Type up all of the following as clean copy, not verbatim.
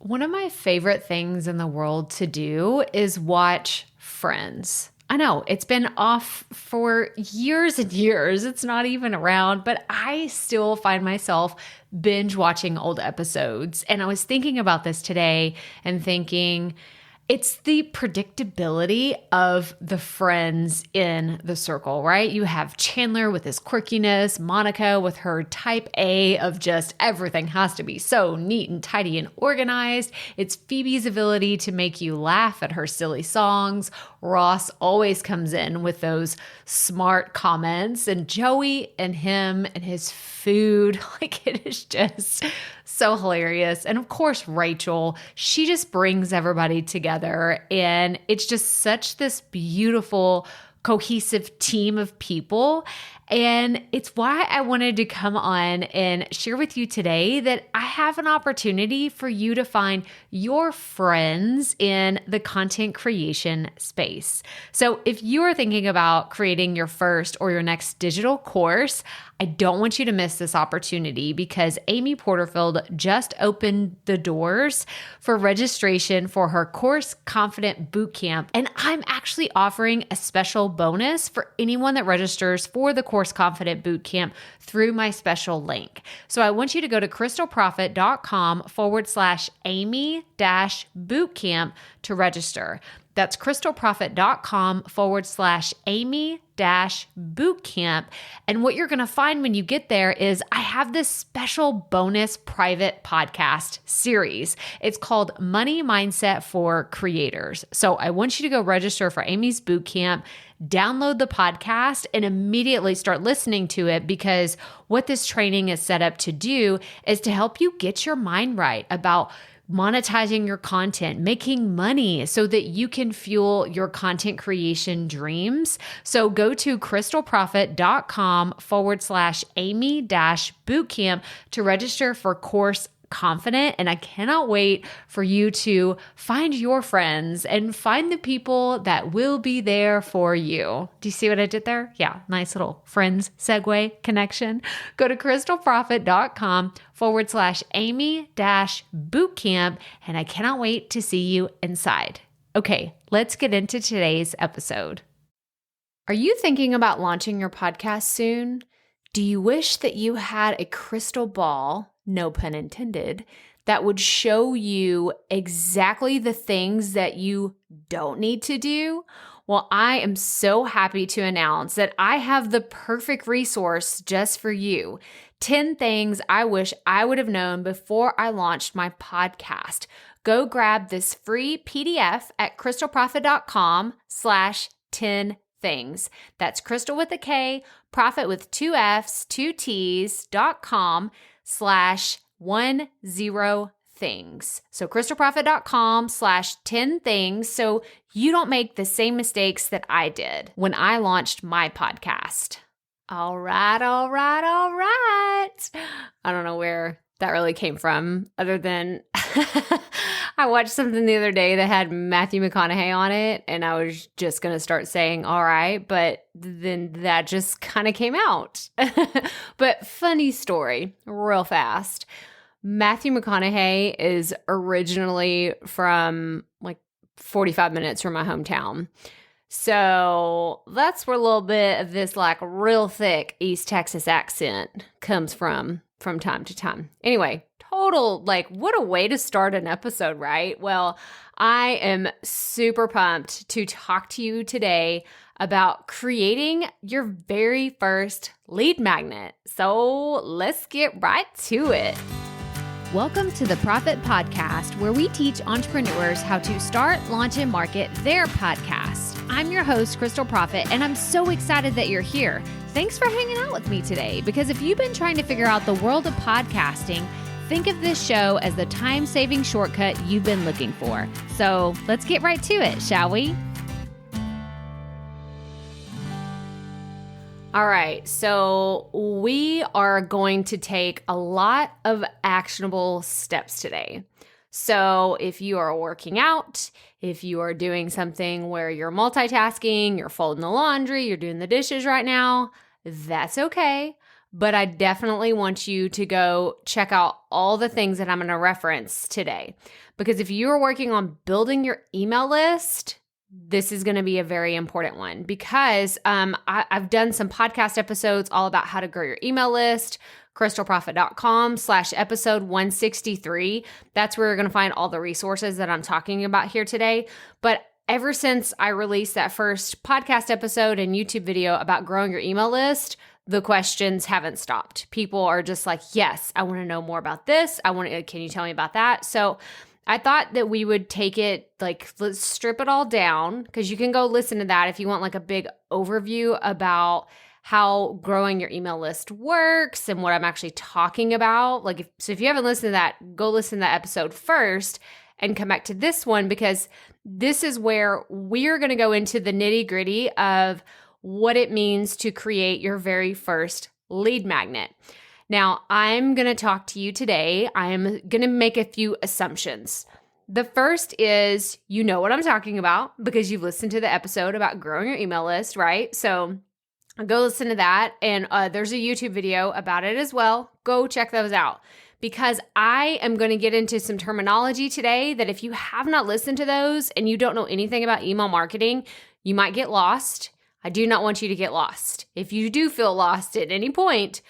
One of my favorite things in the world to do is watch Friends. I know it's been off for years and years. It's not even around, but I still find myself binge watching old episodes. And I was thinking about this today and thinking, it's the predictability of the friends in the circle, right? You have Chandler with his quirkiness, Monica with her type A of just everything has to be so neat and tidy and organized. It's Phoebe's ability to make you laugh at her silly songs. Ross always comes in with those smart comments, and Joey and him and his food, like it is just so hilarious. And of course, Rachel, she just brings everybody together, and it's just such this beautiful, cohesive team of people. And it's why I wanted to come on and share with you today that I have an opportunity for you to find your friends in the content creation space. So if you are thinking about creating your first or your next digital course, I don't want you to miss this opportunity because Amy Porterfield just opened the doors for registration for her Course Confident Bootcamp. And I'm actually offering a special bonus for anyone that registers for the Course Confident Bootcamp through my special link. So I want you to go to krystalprofit.com/Amy-bootcamp to register. That's krystalprofit.com/Amy-bootcamp. And what you're going to find when you get there is I have this special bonus private podcast series. It's called Money Mindset for Creators. So I want you to go register for Amy's bootcamp, download the podcast, and immediately start listening to it, because what this training is set up to do is to help you get your mind right about monetizing your content, making money so that you can fuel your content creation dreams. So go to krystalprofit.com/Amy-bootcamp to register for Course Confident. And I cannot wait for you to find your friends and find the people that will be there for you. Do you see what I did there? Yeah, nice little friends segue connection. Go to krystalprofit.com/Amy-bootcamp. And I cannot wait to see you inside. Okay, let's get into today's episode. Are you thinking about launching your podcast soon? Do you wish that you had a crystal ball, no pun intended, that would show you exactly the things that you don't need to do? Well, I am so happy to announce that I have the perfect resource just for you. 10 things I wish I would have known before I launched my podcast. Go grab this free PDF at krystalprofit.com/10 things. That's Krystal with a K, profit with 2 F's, 2 T's.com/10 things. So krystalprofit.com/10 things so you don't make the same mistakes that I did when I launched my podcast. All right. I don't know where that really came from, other than I watched something the other day that had Matthew McConaughey on it, and I was just going to start saying, all right, but then that just kind of came out. But funny story, real fast. Matthew McConaughey is originally from like 45 minutes from my hometown. So that's where a little bit of this like real thick East Texas accent comes from time to time. Anyway, total, like, what a way to start an episode, right? Well, I am super pumped to talk to you today about creating your very first lead magnet. So let's get right to it. Welcome to the Profit Podcast, where we teach entrepreneurs how to start, launch, and market their podcast. I'm your host, Krystal Profit, and I'm so excited that you're here. Thanks for hanging out with me today, because if you've been trying to figure out the world of podcasting, think of this show as the time-saving shortcut you've been looking for. So let's get right to it, shall we? All right, so we are going to take a lot of actionable steps today. So if you are working out, if you are doing something where you're multitasking, you're folding the laundry, you're doing the dishes right now, that's okay. but I definitely want you to go check out all the things that I'm going to reference today. Because if you're working on building your email list, this is going to be a very important one, because I've done some podcast episodes all about how to grow your email list. krystalprofit.com/episode 163. That's where you're going to find all the resources that I'm talking about here today. But ever since I released that first podcast episode and YouTube video about growing your email list, the questions haven't stopped. People are just like, yes, I want to know more about this. Can you tell me about that? So I thought that we would take it, like, let's strip it all down, because you can go listen to that if you want like a big overview about how growing your email list works and what I'm actually talking about. If you haven't listened to that, go listen to that episode first and come back to this one, because this is where we're going to go into the nitty-gritty of what it means to create your very first lead magnet. Now, I'm going to talk to you today. I'm going to make a few assumptions. The first is, you know what I'm talking about because you've listened to the episode about growing your email list, right? So go listen to that. And there's a YouTube video about it as well. Go check those out, because I am going to get into some terminology today that if you have not listened to those and you don't know anything about email marketing, you might get lost. I do not want you to get lost. If you do feel lost at any point,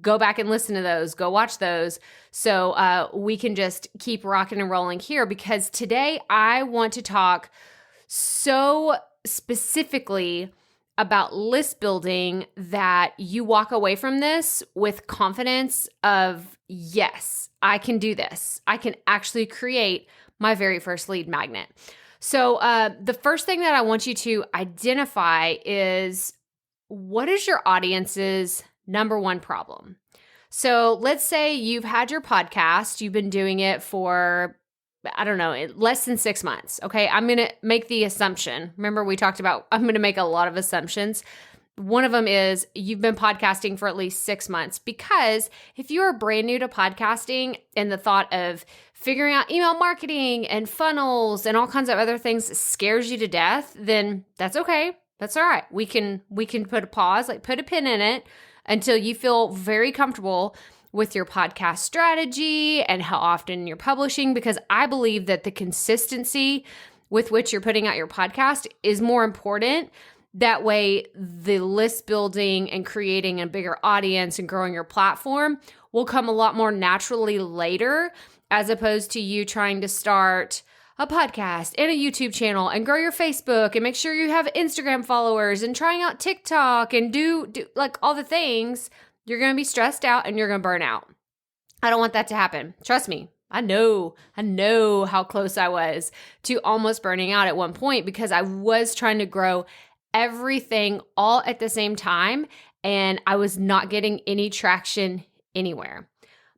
go back and listen to those. Go watch those so we can just keep rocking and rolling here, because today I want to talk so specifically about list building that you walk away from this with confidence of, yes, I can do this. I can actually create my very first lead magnet. So the first thing that I want you to identify is, what is your audience's number one problem? So let's say you've had your podcast, you've been doing it for, I don't know, less than 6 months. Okay, I'm going to make the assumption. Remember, we talked about, I'm going to make a lot of assumptions. One of them is you've been podcasting for at least 6 months, because if you are brand new to podcasting and the thought of figuring out email marketing and funnels and all kinds of other things scares you to death, then that's okay. That's all right. We can put a pause, like put a pin in it until you feel very comfortable with your podcast strategy and how often you're publishing, because I believe that the consistency with which you're putting out your podcast is more important. That way, the list building and creating a bigger audience and growing your platform will come a lot more naturally later, as opposed to you trying to start a podcast and a YouTube channel and grow your Facebook and make sure you have Instagram followers and trying out TikTok and do like all the things. You're going to be stressed out and you're going to burn out. I don't want that to happen. Trust me. I know how close I was to almost burning out at one point, because I was trying to grow everything all at the same time and I was not getting any traction anywhere.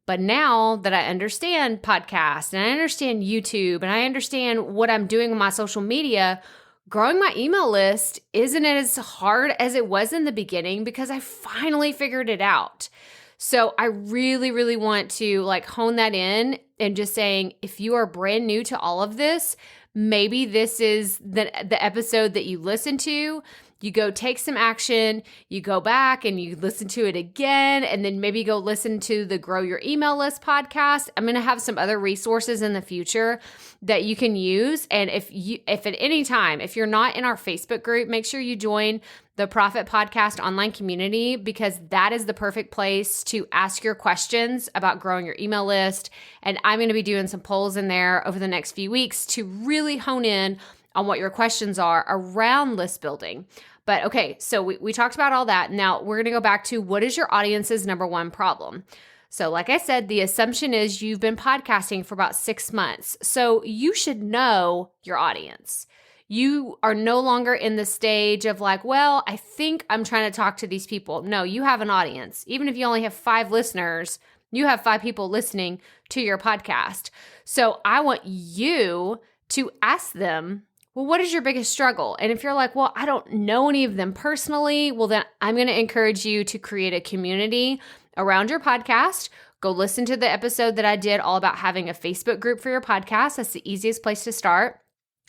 But now that I understand podcasts and I understand YouTube and I understand what I'm doing with my social media, growing my email list isn't as hard as it was in the beginning, because I finally figured it out. So I really, really want to hone that in and just saying, if you are brand new to all of this, maybe this is the episode that you listen to. You go take some action, you go back and you listen to it again, and then maybe go listen to the Grow Your Email List podcast. I'm going to have some other resources in the future that you can use. And if at any time, if you're not in our Facebook group, make sure you join the Profit Podcast online community, because that is the perfect place to ask your questions about growing your email list. And I'm going to be doing some polls in there over the next few weeks to really hone in on what your questions are around list building. But okay, so we talked about all that. Now we're going to go back to, what is your audience's number one problem? So like I said, the assumption is you've been podcasting for about 6 months. So you should know your audience. You are no longer in the stage of well, I think I'm trying to talk to these people. No, you have an audience. Even if you only have 5 listeners, you have 5 people listening to your podcast. So I want you to ask them, well, what is your biggest struggle? And if you're well, I don't know any of them personally, well, then I'm going to encourage you to create a community around your podcast. Go listen to the episode that I did all about having a Facebook group for your podcast. That's the easiest place to start.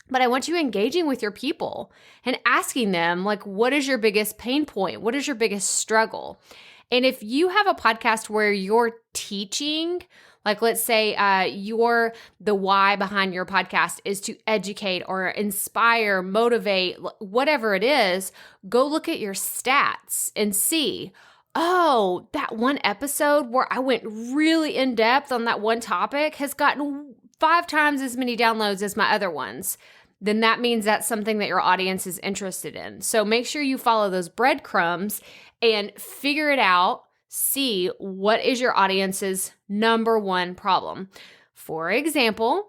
But I want you engaging with your people and asking them, what is your biggest pain point? What is your biggest struggle? And if you have a podcast where you're teaching, like let's say the why behind your podcast is to educate or inspire, motivate, whatever it is, go look at your stats and see, oh, that one episode where I went really in depth on that one topic has gotten 5 times as many downloads as my other ones. Then that means that's something that your audience is interested in. So make sure you follow those breadcrumbs and figure it out. See what is your audience's number one problem. For example,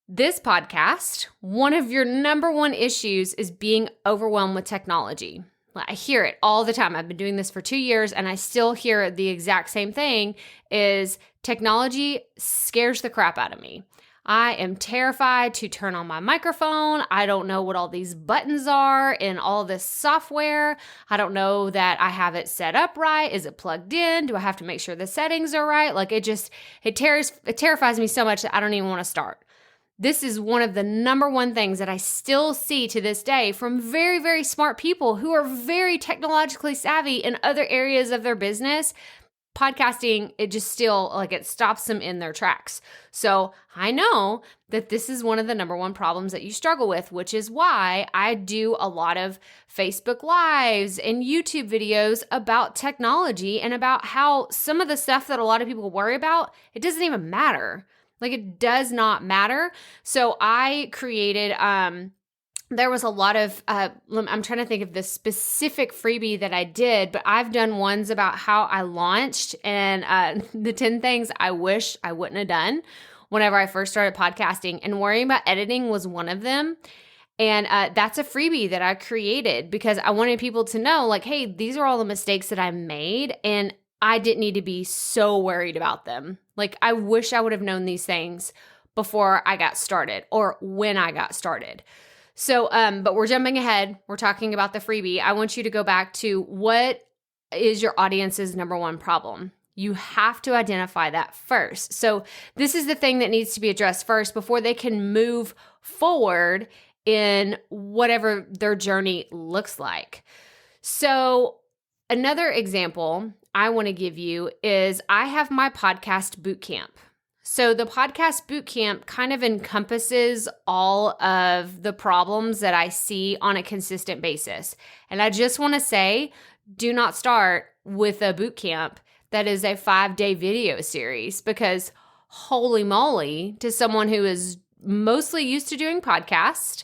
this podcast, one of your number one issues is being overwhelmed with technology. I hear it all the time. I've been doing this for 2 years and I still hear the exact same thing is technology scares the crap out of me. I am terrified to turn on my microphone. I don't know what all these buttons are in all this software. I don't know that I have it set up right. Is it plugged in? Do I have to make sure the settings are right? Like it terrifies me so much that I don't even want to start. This is one of the number one things that I still see to this day from very, very smart people who are very technologically savvy in other areas of their business. Podcasting, it just still, like it stops them in their tracks. So I know that this is one of the number one problems that you struggle with, which is why I do a lot of Facebook Lives and YouTube videos about technology and about how some of the stuff that a lot of people worry about, it doesn't even matter. Like it does not matter. So I created, there was a lot of, I'm trying to think of the specific freebie that I did, but I've done ones about how I launched and the 10 things I wish I wouldn't have done whenever I first started podcasting, and worrying about editing was one of them. And that's a freebie that I created because I wanted people to know like, hey, these are all the mistakes that I made and I didn't need to be so worried about them. Like I wish I would have known these things before I got started or when I got started. So, but we're jumping ahead. We're talking about the freebie. I want you to go back to what is your audience's number one problem. You have to identify that first. So this is the thing that needs to be addressed first before they can move forward in whatever their journey looks like. So another example I want to give you is I have my podcast bootcamp. So the podcast bootcamp kind of encompasses all of the problems that I see on a consistent basis. And I just want to say, do not start with a bootcamp that is a 5-day video series because holy moly, to someone who is mostly used to doing podcasts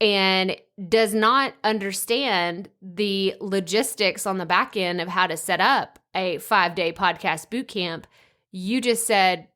and does not understand the logistics on the back end of how to set up a 5-day podcast bootcamp, you just said,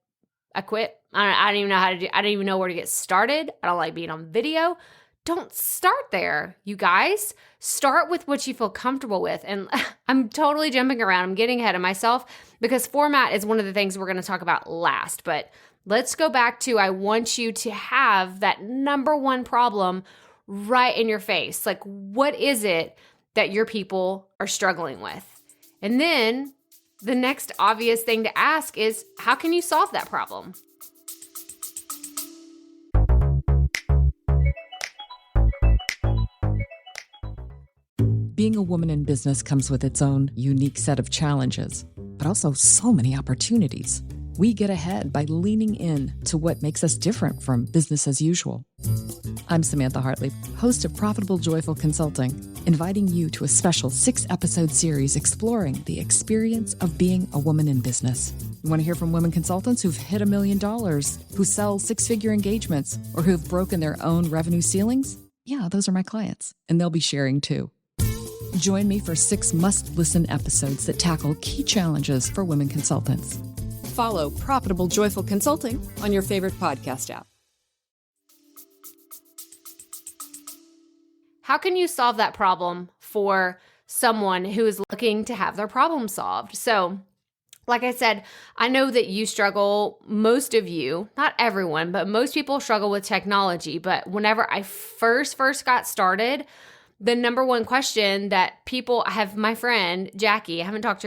I quit. I don't even know how to do. I don't even know where to get started. I don't like being on video. Don't start there, you guys. Start with what you feel comfortable with. And I'm totally jumping around. I'm getting ahead of myself because format is one of the things we're going to talk about last. But let's go back to I want you to have that number one problem right in your face. Like, what is it that your people are struggling with? And then the next obvious thing to ask is, how can you solve that problem? Being a woman in business comes with its own unique set of challenges, but also so many opportunities. We get ahead by leaning in to what makes us different from business as usual. I'm Samantha Hartley, host of Profitable Joyful Consulting, inviting you to a special 6-episode series exploring the experience of being a woman in business. You want to hear from women consultants who've hit $1 million, who sell 6-figure engagements, or who've broken their own revenue ceilings? Yeah, those are my clients, and they'll be sharing too. Join me for 6 must-listen episodes that tackle key challenges for women consultants. Follow Profitable Joyful Consulting on your favorite podcast app. How can you solve that problem for someone who is looking to have their problem solved? So, like I said, I know that you struggle, most of you, not everyone, but most people struggle with technology. But whenever I first got started, the number one question that people I have, my friend Jackie, I haven't talked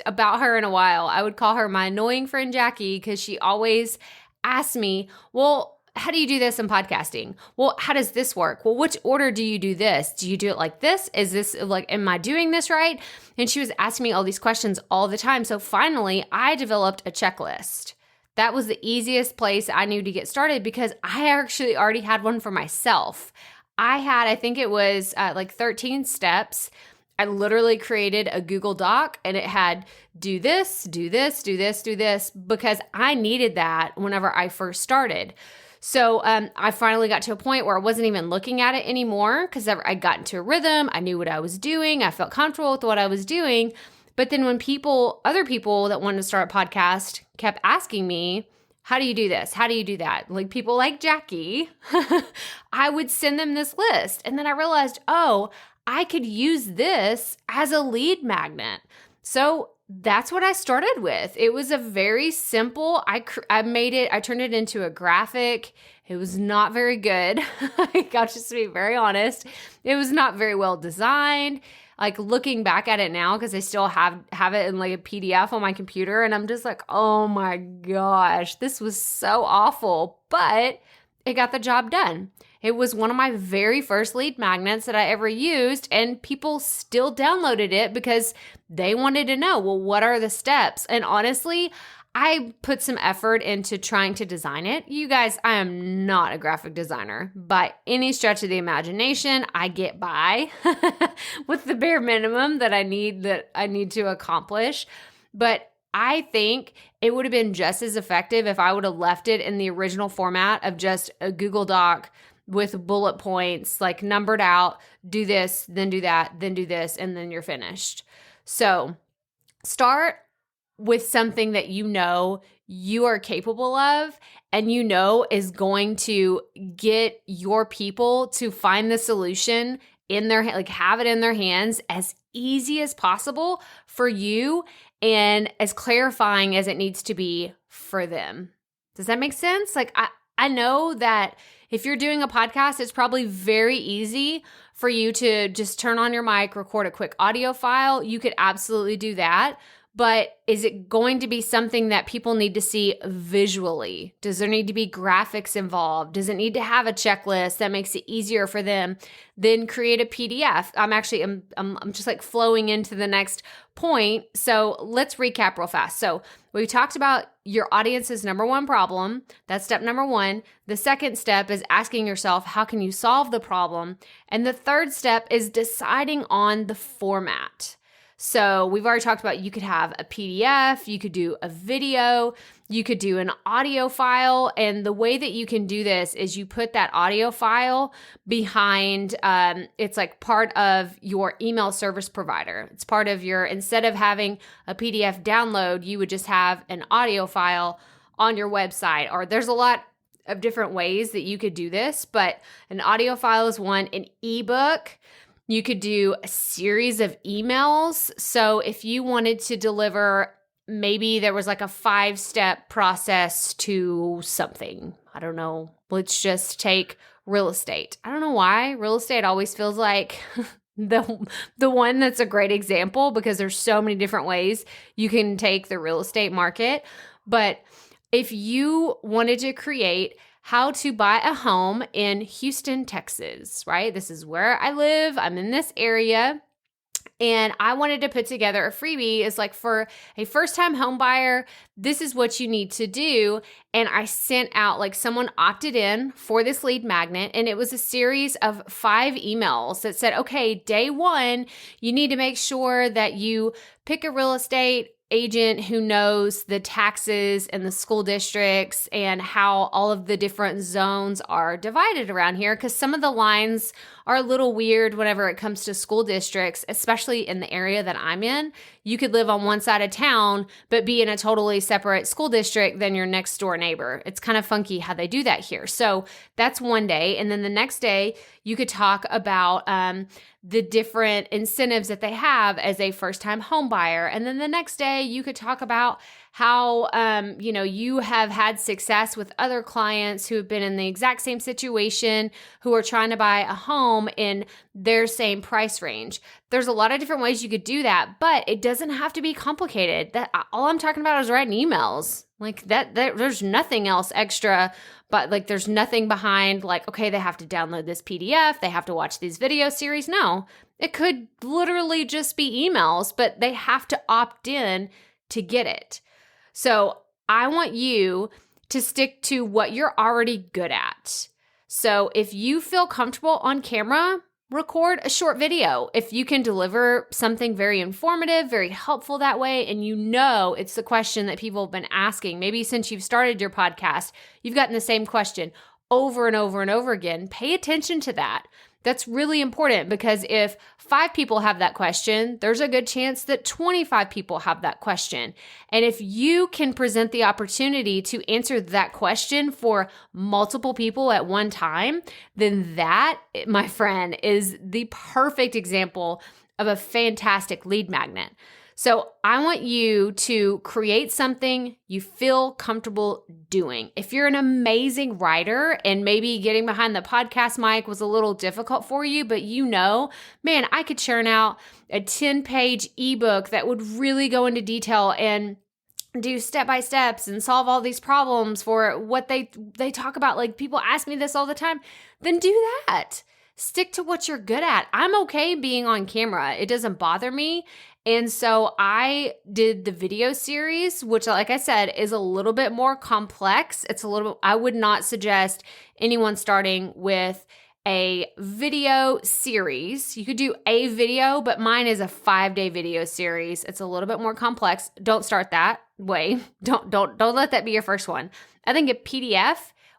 about her in a while. I would call her my annoying friend Jackie because she always asks me, well, how do you do this in podcasting? Well, how does this work? Well, which order do you do this? Do you do it like this? Is this like, am I doing this right? And she was asking me all these questions all the time. So finally, I developed a checklist. That was the easiest place I knew to get started because I actually already had one for myself. I think it was like 13 steps. I literally created a Google Doc and it had do this, do this, do this, do this, because I needed that whenever I first started. So I finally got to a point where I wasn't even looking at it anymore because I got into a rhythm. I knew what I was doing. I felt comfortable with what I was doing. But then when other people that wanted to start a podcast kept asking me, how do you do this? How do you do that? Like people like Jackie, I would send them this list. And then I realized, oh, I could use this as a lead magnet. So that's what I started with. It was a very simple, I turned it into a graphic. It was not very good. I'll just be very honest. It was not very well designed. Like looking back at it now, because I still have it in like a PDF on my computer, and I'm just like, oh my gosh, this was so awful. But it got the job done. It was one of my very first lead magnets that I ever used, and people still downloaded it because they wanted to know, well, what are the steps? And honestly, I put some effort into trying to design it. You guys, I am not a graphic designer by any stretch of the imagination. I get by with the bare minimum that I need to accomplish. But I think it would have been just as effective if I would have left it in the original format of just a Google Doc with bullet points, like numbered out, do this, then do that, then do this, and then you're finished. So start with something that you know you are capable of and you know is going to get your people to find the solution in their, like have it in their hands as easy as possible for you and as clarifying as it needs to be for them. Does that make sense? Like I know that if you're doing a podcast, it's probably very easy for you to just turn on your mic, record a quick audio file. You could absolutely do that. But is it going to be something that people need to see visually? Does there need to be graphics involved? Does it need to have a checklist that makes it easier for them? Then create a PDF. I'm just like flowing into the next point. So let's recap real fast. So we talked about your audience's number one problem. That's step number one. The second step is asking yourself, how can you solve the problem? And the third step is deciding on the format. So we've already talked about you could have a PDF, you could do a video, you could do an audio file. And the way that you can do this is you put that audio file behind, it's like part of your email service provider. It's part of instead of having a PDF download, you would just have an audio file on your website. Or there's a lot of different ways that you could do this, but an audio file is one, an ebook. You could do a series of emails. So if you wanted to deliver, maybe there was like a 5-step process to something. I don't know. Let's just take real estate. I don't know why. Real estate always feels like the one that's a great example because there's so many different ways you can take the real estate market. But if you wanted to create how to buy a home in Houston, Texas, right? This is where I live. I'm in this area. And I wanted to put together a freebie. It's like for a first-time home buyer, this is what you need to do. And I sent out, like someone opted in for this lead magnet. And it was a series of 5 emails that said, okay, day 1, you need to make sure that you pick a real estate agent who knows the taxes and the school districts and how all of the different zones are divided around here, because some of the lines are a little weird whenever it comes to school districts, especially in the area that I'm in. You could live on one side of town, but be in a totally separate school district than your next door neighbor. It's kind of funky how they do that here. So that's one day. And then the next day, you could talk about the different incentives that they have as a first-time home buyer. And then the next day, You could talk about how, you have had success with other clients who have been in the exact same situation, who are trying to buy a home in their same price range. There's a lot of different ways you could do that, but it doesn't have to be complicated. That all I'm talking about is writing emails. Like that there's nothing else extra, but like there's nothing behind like, okay, they have to download this PDF, they have to watch these video series. No, it could literally just be emails, but they have to opt in to get it. So I want you to stick to what you're already good at. So if you feel comfortable on camera, record a short video. If you can deliver something very informative, very helpful that way, and you know it's the question that people have been asking, maybe since you've started your podcast, you've gotten the same question over and over and over again, pay attention to that. That's really important because if 5 people have that question, there's a good chance that 25 people have that question. And if you can present the opportunity to answer that question for multiple people at one time, then that, my friend, is the perfect example of a fantastic lead magnet. So I want you to create something you feel comfortable doing. If you're an amazing writer and maybe getting behind the podcast mic was a little difficult for you, but man, I could churn out a 10-page ebook that would really go into detail and do step-by-steps and solve all these problems for what they talk about. Like people ask me this all the time, then do that. Stick to what you're good at. I'm okay being on camera. It doesn't bother me. And so I did the video series, which like I said, is a little bit more complex. I would not suggest anyone starting with a video series. You could do a video, but mine is a 5-day video series. It's a little bit more complex. Don't start that way. Don't let that be your first one. I think a PDF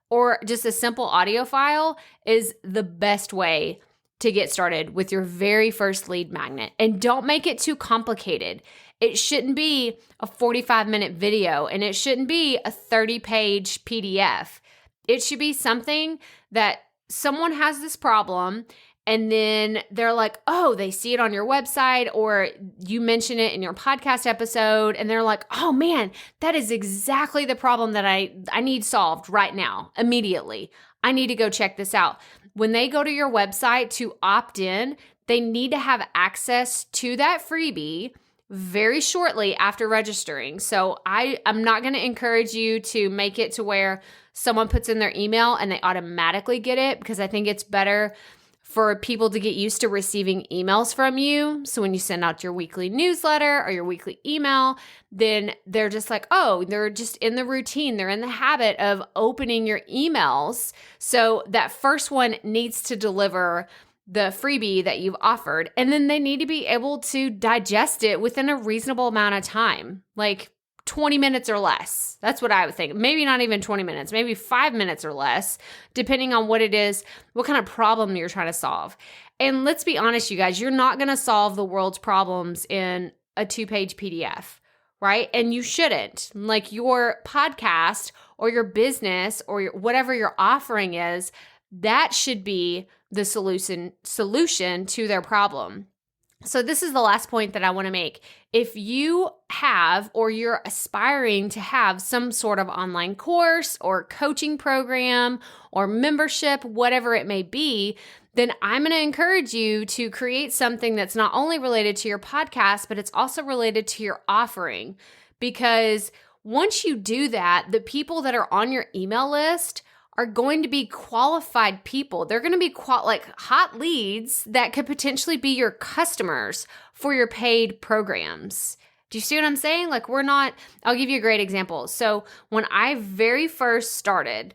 or just a simple audio file is the best way to get started with your very first lead magnet. And don't make it too complicated. It shouldn't be a 45-minute video and it shouldn't be a 30-page PDF. It should be something that someone has this problem and then they're like, oh, they see it on your website or you mention it in your podcast episode and they're like, oh man, that is exactly the problem that I need solved right now, immediately. I need to go check this out. When they go to your website to opt in, they need to have access to that freebie very shortly after registering. So I'm not going to encourage you to make it to where someone puts in their email and they automatically get it, because I think it's better for people to get used to receiving emails from you. So when you send out your weekly newsletter or your weekly email, then they're just like, oh, they're just in the routine. They're in the habit of opening your emails. So that first one needs to deliver the freebie that you've offered. And then they need to be able to digest it within a reasonable amount of time, like 20 minutes or less. That's what I would think. Maybe not even 20 minutes, maybe 5 minutes or less, depending on what it is, what kind of problem you're trying to solve. And let's be honest, you guys, you're not going to solve the world's problems in a 2-page PDF, right? And you shouldn't. Like your podcast or your business or whatever your offering is, that should be the solution to their problem. So this is the last point that I want to make. If you have or you're aspiring to have some sort of online course or coaching program or membership, whatever it may be, then I'm going to encourage you to create something that's not only related to your podcast, but it's also related to your offering. Because once you do that, the people that are on your email list are going to be qualified people. They're going to be like hot leads that could potentially be your customers for your paid programs. Do you see what I'm saying? Like I'll give you a great example. So when I very first started,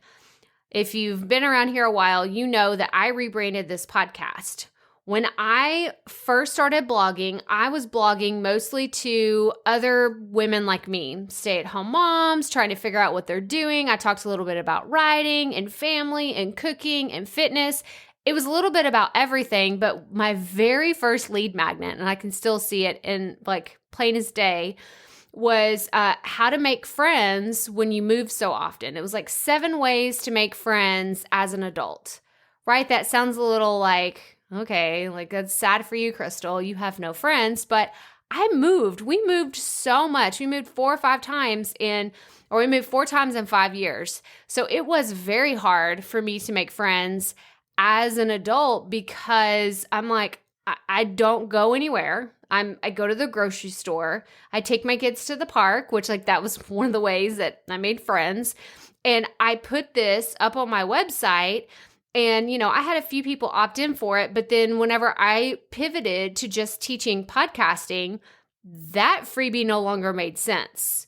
if you've been around here a while, you know that I rebranded this podcast. When I first started blogging, I was blogging mostly to other women like me, stay-at-home moms, trying to figure out what they're doing. I talked a little bit about writing and family and cooking and fitness. It was a little bit about everything, but my very first lead magnet, and I can still see it in like plain as day, was how to make friends when you move so often. It was like 7 ways to make friends as an adult, right? That sounds a little like, okay, like that's sad for you, Krystal. You have no friends. But We moved so much. We moved 4 or 5 times we moved 4 times in 5 years. So it was very hard for me to make friends as an adult because I'm like, I don't go anywhere. I go to the grocery store. I take my kids to the park, which like that was one of the ways that I made friends. And I put this up on my website and, I had a few people opt in for it. But then whenever I pivoted to just teaching podcasting, that freebie no longer made sense,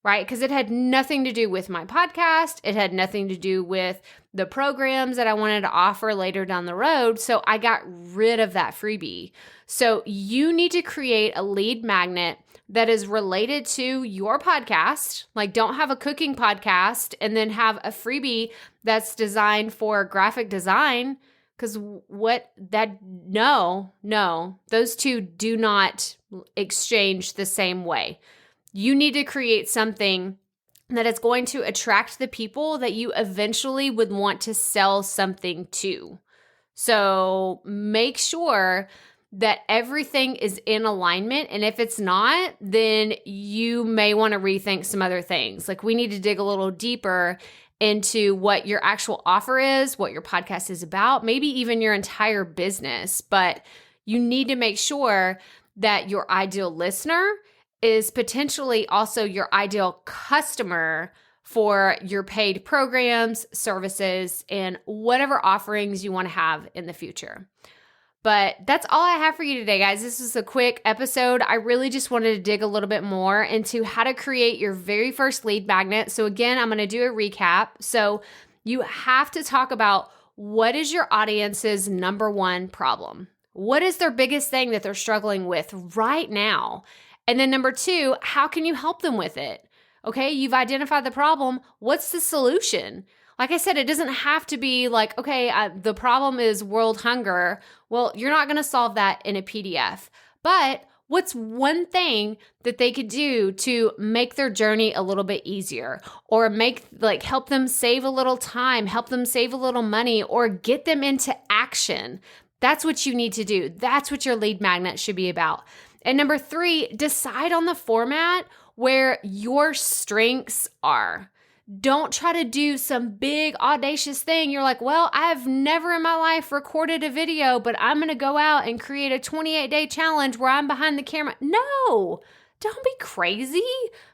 right? Because it had nothing to do with my podcast. It had nothing to do with the programs that I wanted to offer later down the road. So I got rid of that freebie. So you need to create a lead magnet that is related to your podcast. Like, don't have a cooking podcast and then have a freebie that's designed for graphic design. Because no, those two do not exchange the same way. You need to create something that is going to attract the people that you eventually would want to sell something to. So make sure that everything is in alignment. And if it's not, then you may want to rethink some other things. Like, we need to dig a little deeper into what your actual offer is, what your podcast is about, maybe even your entire business. But you need to make sure that your ideal listener is potentially also your ideal customer for your paid programs, services, and whatever offerings you want to have in the future. But that's all I have for you today, guys. This was a quick episode. I really just wanted to dig a little bit more into how to create your very first lead magnet. So again, I'm going to do a recap. So you have to talk about what is your audience's number one problem? What is their biggest thing that they're struggling with right now? And then number 2, how can you help them with it? Okay, you've identified the problem. What's the solution? Like I said, it doesn't have to be like, okay, the problem is world hunger. Well, you're not going to solve that in a PDF. But what's one thing that they could do to make their journey a little bit easier, or help them save a little time, help them save a little money, or get them into action? That's what you need to do. That's what your lead magnet should be about. And number 3, decide on the format where your strengths are. Don't try to do some big audacious thing. You're like, well, I've never in my life recorded a video, but I'm going to go out and create a 28-day challenge where I'm behind the camera. No, don't be crazy.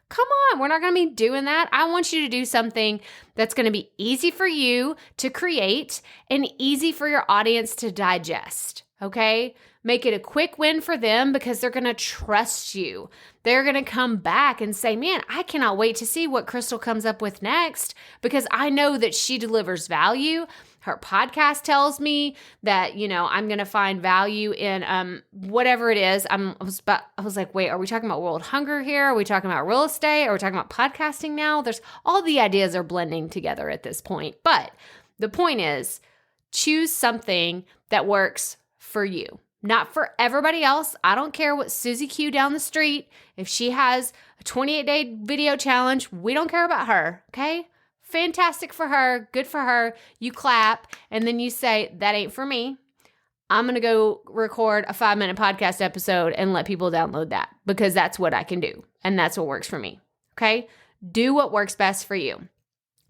Come on, we're not going to be doing that. I want you to do something that's going to be easy for you to create and easy for your audience to digest, okay? Make it a quick win for them because they're going to trust you. They're going to come back and say, man, I cannot wait to see what Krystal comes up with next because I know that she delivers value. Her podcast tells me that, I'm going to find value in whatever it is. I was like, wait, are we talking about world hunger here? Are we talking about real estate? Are we talking about podcasting now? There's all the ideas are blending together at this point. But the point is, choose something that works for you. Not for everybody else. I don't care what Susie Q down the street, if she has a 28-day video challenge, we don't care about her, okay? Fantastic for her, good for her. You clap, and then you say, that ain't for me. I'm going to go record a 5-minute podcast episode and let people download that because that's what I can do, and that's what works for me, okay? Do what works best for you.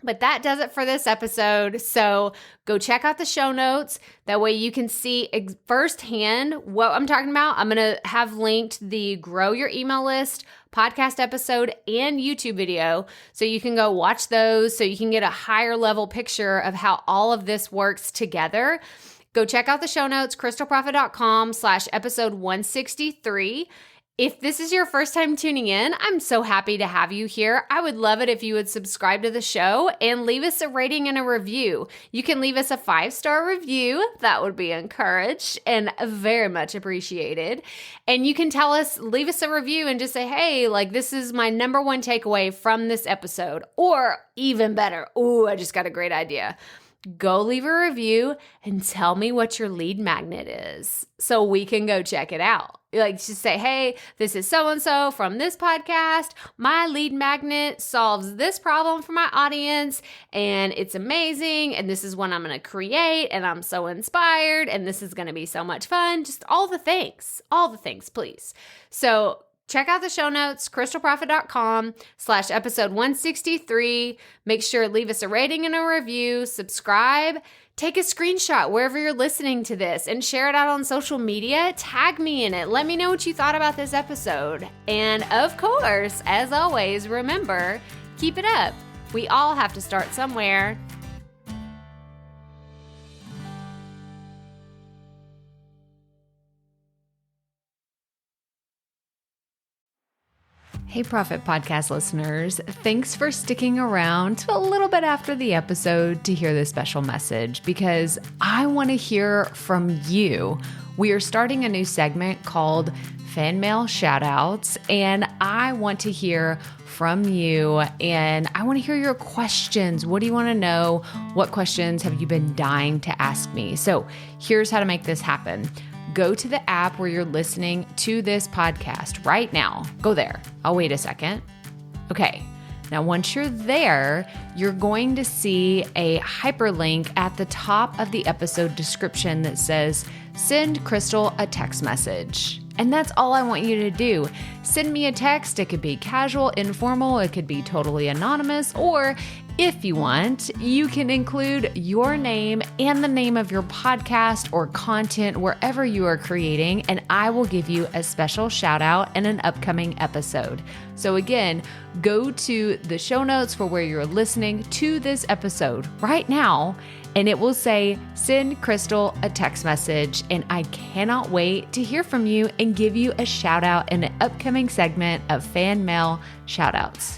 But that does it for this episode. So go check out the show notes. That way you can see firsthand what I'm talking about. I'm going to have linked the Grow Your Email List podcast episode and YouTube video. So you can go watch those so you can get a higher level picture of how all of this works together. Go check out the show notes, krystalprofit.com/episode 163. If this is your first time tuning in, I'm so happy to have you here. I would love it if you would subscribe to the show and leave us a rating and a review. You can leave us a 5-star review. That would be encouraged and very much appreciated. And you can leave us a review and just say, hey, this is my number one takeaway from this episode. Or even better, I just got a great idea. Go leave a review and tell me what your lead magnet is so we can go check it out. Like, just say, hey, this is so-and-so from this podcast. My lead magnet solves this problem for my audience, and it's amazing, and this is what I'm going to create, and I'm so inspired, and this is going to be so much fun. Just all the things, please. So check out the show notes, krystalprofit.com/episode 163. Make sure to leave us a rating and a review, subscribe. Take a screenshot wherever you're listening to this and share it out on social media. Tag me in it. Let me know what you thought about this episode. And of course, as always, remember, keep it up. We all have to start somewhere. Hey, Profit Podcast listeners. Thanks for sticking around to a little bit after the episode to hear this special message, because I want to hear from you. We are starting a new segment called Fan Mail Shoutouts, and I want to hear from you, and I want to hear your questions. What do you want to know? What questions have you been dying to ask me? So here's how to make this happen. Go to the app where you're listening to this podcast right now. Go there. I'll wait a second. Okay. Now, once you're there, you're going to see a hyperlink at the top of the episode description that says, send Krystal a text message. And that's all I want you to do. Send me a text. It could be casual, informal. It could be totally anonymous. Or if you want, you can include your name and the name of your podcast or content wherever you are creating, and I will give you a special shout out in an upcoming episode. So again, go to the show notes for where you're listening to this episode right now, and it will say, send Krystal a text message. And I cannot wait to hear from you and give you a shout out in an upcoming segment of Fan Mail Shoutouts.